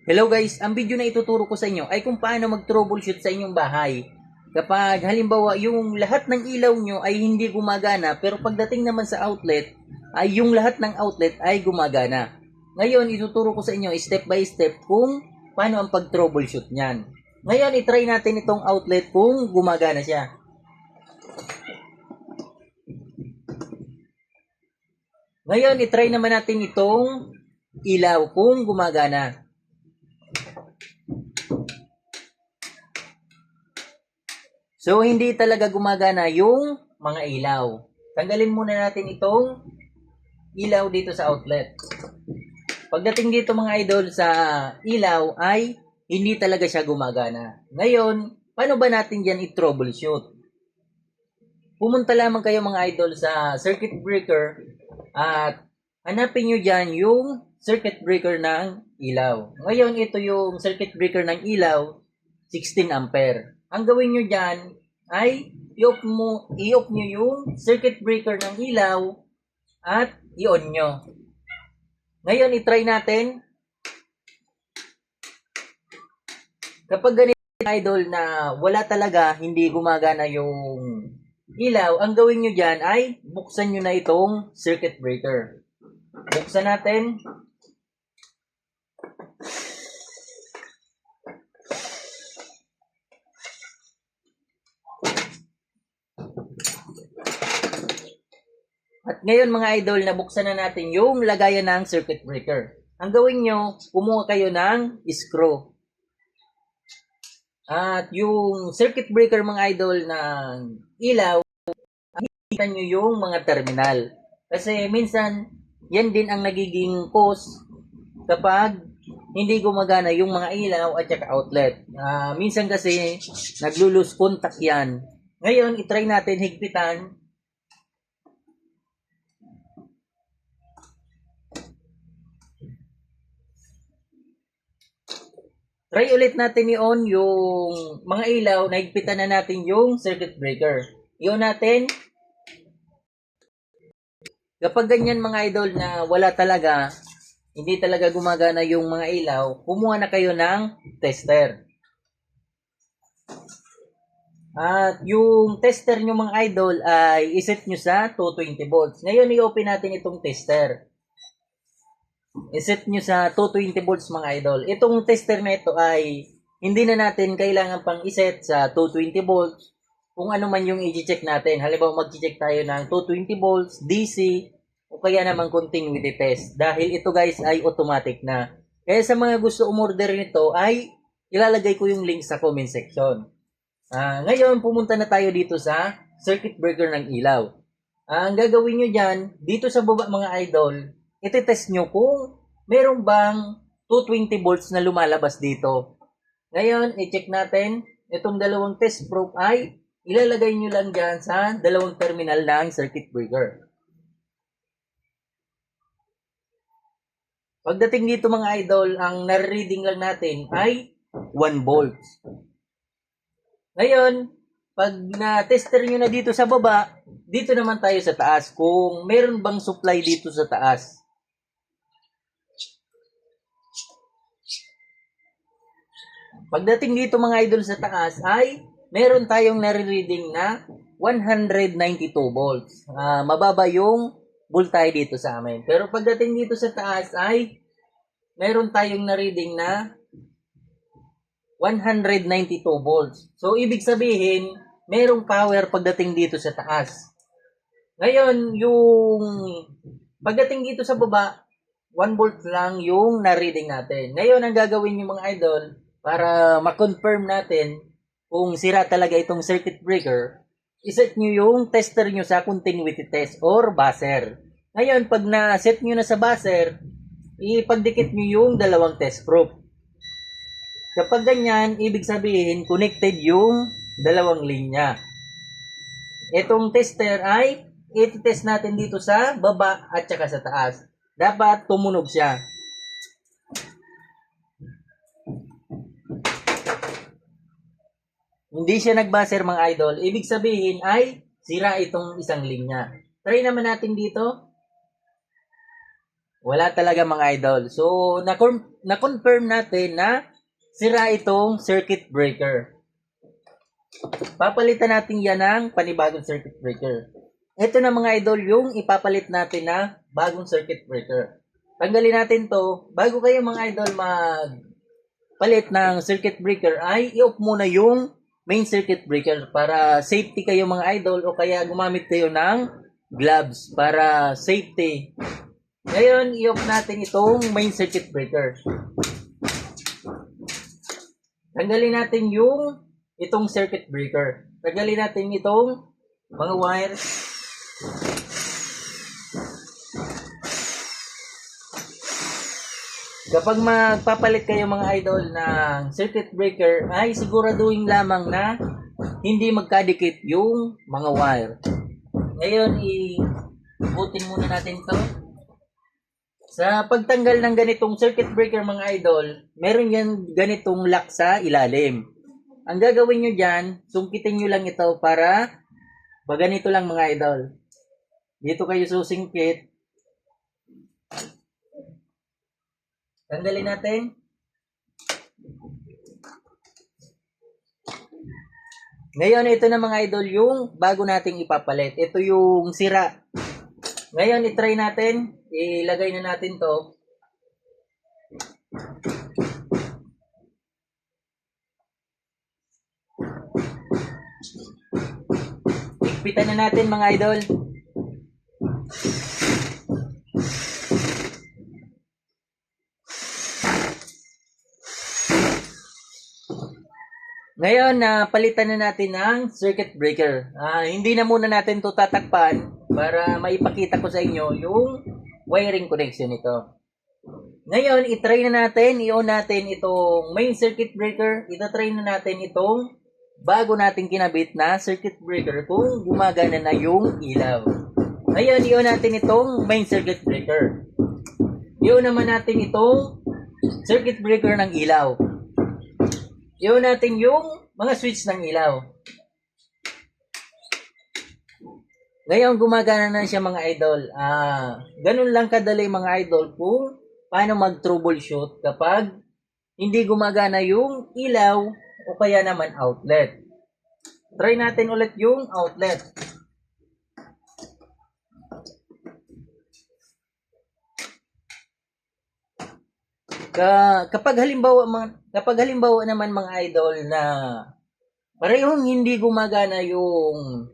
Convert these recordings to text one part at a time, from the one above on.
Hello guys, ang video na ituturo ko sa inyo ay kung paano mag-troubleshoot sa inyong bahay. Kapag halimbawa yung lahat ng ilaw nyo ay hindi gumagana pero pagdating naman sa outlet ay yung lahat ng outlet ay gumagana. Ngayon ituturo ko sa inyo step by step kung paano ang pag-troubleshoot niyan. Ngayon itry natin itong outlet kung gumagana siya. Ngayon itry naman natin itong ilaw kung gumagana. So, hindi talaga gumagana yung mga ilaw. Tanggalin muna natin itong ilaw dito sa outlet. Pagdating dito mga idol sa ilaw ay hindi talaga siya gumagana. Ngayon, paano ba natin yan i-troubleshoot? Pumunta lamang kayo mga idol sa circuit breaker at hanapin nyo dyan yung circuit breaker ng ilaw. Ngayon, ito yung circuit breaker ng ilaw, 16 ampere. Ang gawin nyo dyan ay i-off nyo yung circuit breaker ng ilaw at i-on nyo. Ngayon, i-try natin. Kapag ganito idol na wala talaga, hindi gumagana yung ilaw, ang gawin nyo dyan ay buksan nyo na itong circuit breaker. Buksan natin. At ngayon mga idol, nabuksan na natin yung lagayan ng circuit breaker. Ang gawin nyo, kumuha kayo ng screw. At yung circuit breaker mga idol ng ilaw, nakikita nyo yung mga terminal. Kasi minsan, yan din ang nagiging cause kapag hindi gumagana yung mga ilaw at saka outlet. Minsan kasi, naglo-lose contact yan. Ngayon, itry natin higpitan. Try ulit natin i-on yung mga ilaw, nahigpitan na natin yung circuit breaker. I-on natin. Kapag ganyan mga idol na wala talaga, hindi talaga gumagana yung mga ilaw, kumuha na kayo ng tester. At yung tester nyo mga idol ay iset nyo sa 220 volts. Ngayon i-open natin itong tester. I-set nyo sa 220 volts mga idol. Itong tester na ito ay hindi na natin kailangan pang iset sa 220 volts kung ano man yung i-check natin. Halimbawa mag-check tayo ng 220 volts, DC, o kaya naman continuity test. Dahil ito guys ay automatic na. Kaya sa mga gusto umorder nito ay ilalagay ko yung link sa comment section. Ngayon pumunta na tayo dito sa circuit breaker ng ilaw. Ang gagawin nyo dyan, dito sa baba mga idol, iti-test nyo kung meron bang 220 volts na lumalabas dito. Ngayon, i-check natin. Itong dalawang test probe ay ilalagay nyo lang dyan sa dalawang terminal ng circuit breaker. Pagdating dito mga idol, ang nare-reading lang natin ay 1 volts. Ngayon, pag na-tester nyo na dito sa baba, dito naman tayo sa taas. Kung meron bang supply dito sa taas. Pagdating dito mga idol sa taas ay meron tayong nare-reading na 192 volts. Mababa yung voltage dito sa amin. Pero pagdating dito sa taas ay meron tayong na-reading na 192 volts. So, ibig sabihin, merong power pagdating dito sa taas. Ngayon, yung pagdating dito sa baba, 1 volt lang yung na-reading natin. Ngayon, ang gagawin nyo mga idol, para ma-confirm natin kung sira talaga itong circuit breaker, iset nyo yung tester nyo sa continuity test or buzzer. Ngayon, pag na-set nyo na sa buzzer, ipagdikit nyo yung dalawang test probe. Kapag ganyan, ibig sabihin, connected yung dalawang linya. Itong tester ay iti-test natin dito sa baba at saka sa taas. Dapat tumunog siya. Hindi siya nag-buzzer mga idol. Ibig sabihin ay sira itong isang linya. Try naman natin dito. Wala talaga mga idol. So, na-confirm natin na sira itong circuit breaker. Papalitan natin yan ng panibagong circuit breaker. Ito na mga idol yung ipapalit natin na bagong circuit breaker. Tanggalin natin to. Bago kayo mga idol magpalit ng circuit breaker ay i-off muna yung main circuit breaker para safety kayo mga idol o kaya gumamit kayo ng gloves para safety. Ngayon, i-off natin itong main circuit breaker. Tanggalin natin itong circuit breaker. Tanggalin natin itong mga wires. Kapag magpapalit kayo mga idol ng circuit breaker, ay siguraduhin lamang na hindi magkadikit yung mga wire. Ngayon, ibutin muna natin to. Sa pagtanggal ng ganitong circuit breaker mga idol, meron yan ganitong lock sa ilalim. Ang gagawin nyo dyan, sungkitin nyo lang ito para ganito lang mga idol. Dito kayo susingkit. Tanggalin natin. Ngayon, ito na mga idol yung bago nating ipapalit. Ito yung sira. Ngayon, itry natin. Ilagay na natin to. Ikpitan na natin mga idol. Ngayon, palitan na natin ng circuit breaker. Hindi na muna natin to tatakpan para maipakita ko sa inyo yung wiring connection nito. Ngayon, itry na natin, i-on natin itong main circuit breaker. Itatry na natin itong bago natin kinabit na circuit breaker kung gumagana na yung ilaw. Ngayon, i-on natin itong main circuit breaker. I-on naman natin itong circuit breaker ng ilaw. I-on natin yung mga switch ng ilaw. Ngayon, gumagana na siya mga idol. Ganun lang kadali mga idol kung paano mag-troubleshoot kapag hindi gumagana yung ilaw o kaya naman outlet. Try natin ulit yung outlet. Kapag halimbawa naman mga idol na parehong hindi gumagana yung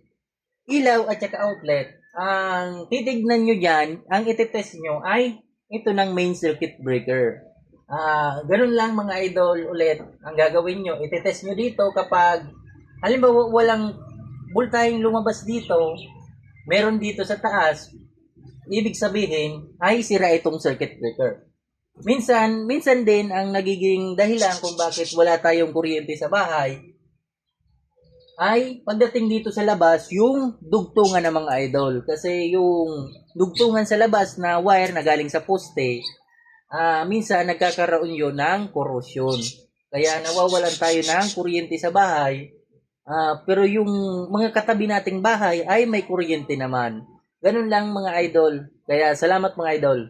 ilaw at saka outlet, ang titignan nyo dyan, ang ititest nyo ay ito ng main circuit breaker. Ganun lang mga idol ulit ang gagawin nyo. Ititest nyo dito kapag halimbawa walang voltaheng lumabas dito, meron dito sa taas, ibig sabihin ay sira itong circuit breaker. Minsan din ang nagiging dahilan kung bakit wala tayong kuryente sa bahay ay pagdating dito sa labas yung dugtungan ng mga idol. Kasi yung dugtungan sa labas na wire na galing sa poste, minsan nagkakaroon yun ng corrosion. Kaya nawawalan tayo ng kuryente sa bahay. Pero yung mga katabi nating bahay ay may kuryente naman. Ganun lang mga idol. Kaya salamat mga idol.